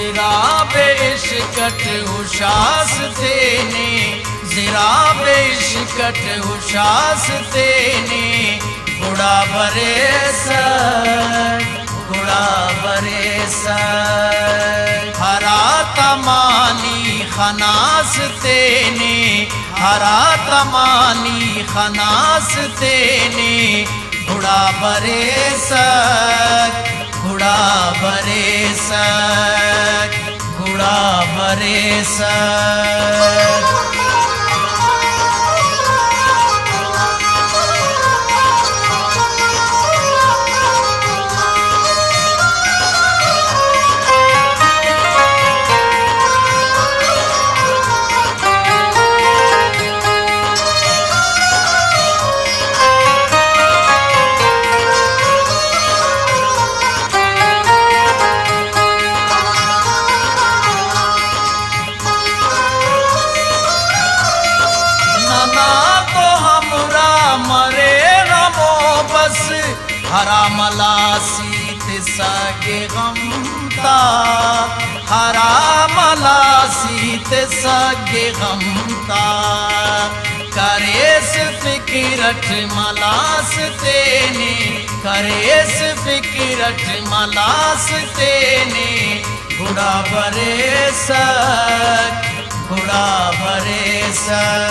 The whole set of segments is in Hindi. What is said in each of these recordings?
ज़िराब इश्कत उशास तेने, ज़िराब इश्कत उशास तेने, गुड़ा बरेसर हरा तमानी खनास तेने, हरा तमानी खनास तेने, गुड़ा बरेसर गुड़ा बरेसर गुड़ा बरेसर। हरा मलासीत सगे गमता, हरा मलासीत सगे गमता, करेस फिकिरठ मलास तेने, करेस फिकिरठ मलास तेने, गुड़ा बरेसर गुड़ा बरेसर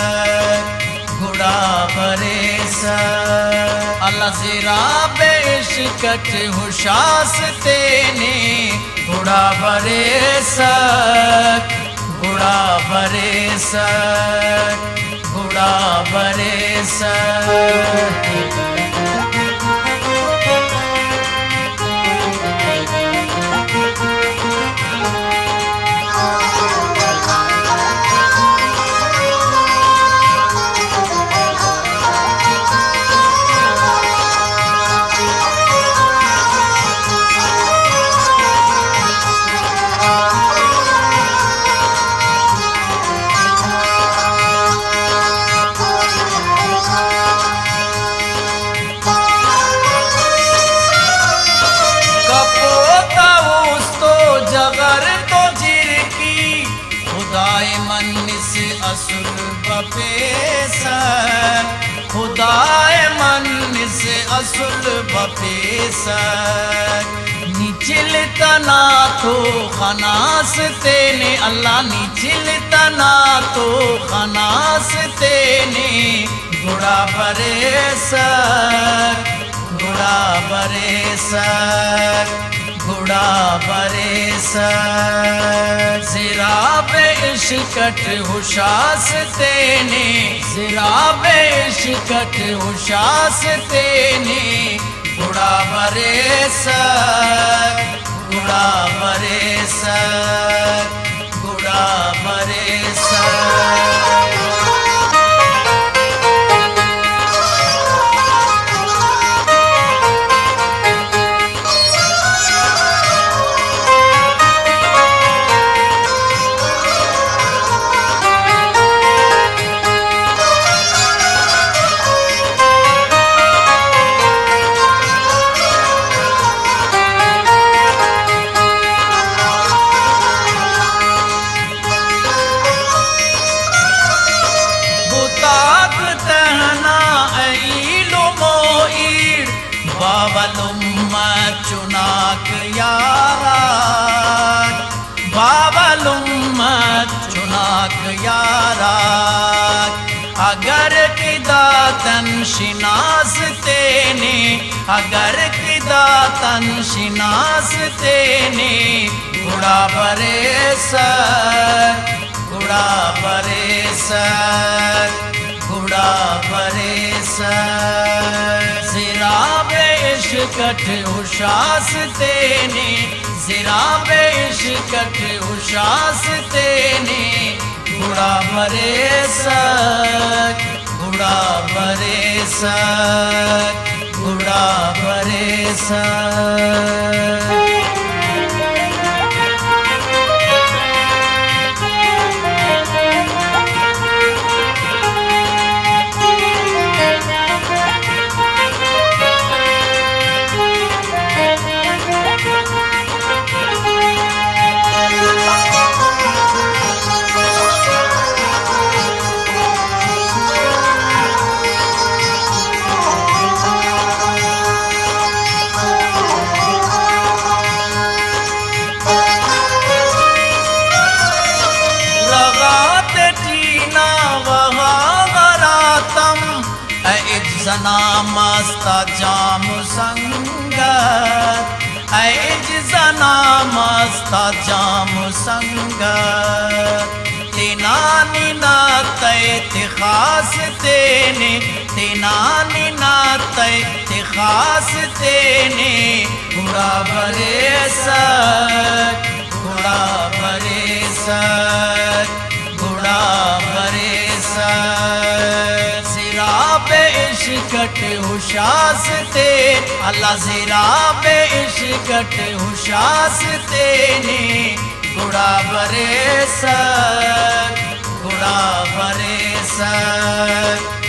गुड़ा बरेसर। अल्लाह ज़िराब इश्कत उशास तेने, गुड़ा बरेसर गुड़ा बरेसर गुड़ा बरेसर। खुदाए मन्निस असुल बपेसर, खुदाए मन्निस असुल बपेसर, निचिल तना तो खनास तेने, अल्लाह निचिल तना तो खनास तेने, गुड़ा बरेसर गुड़ा बरेसर गुड़ा बरेसर। ज़िराब इश्कत उशास तेने, ज़िराब इश्कत उशास तेने, गुड़ा बरेसर गुड़ा बरेसर गुड़ा बरेसर। चुनाक यारा, बाबलुम्मत चुनाक यारा, अगर किदातन शिनास तेने, अगर किदातन शिनास तेने, गुड़ा बरेसर गुड़ा बरेसर गुड़ा बरेसर। ज़िराब इश्कत उशास तेने, ज़िराब इश्कत उशास तेने, गुड़ा बरेसर गुड़ा बरेसर गुड़ा बरेसर। जना मस्ता जाम संगत ऐज जना मस्ता जाम संगत तेना निना तय खास तेने तेना निना तय खास तेने घोड़ा भरे सक घोड़ा भरे सक घोड़ा भरे सक ज़रा बे इश्क़ हुशास ते अल्लाह ज़रा बे इश्क़ हुशास तेने घोड़ा भरे सक घोड़ा भरे सक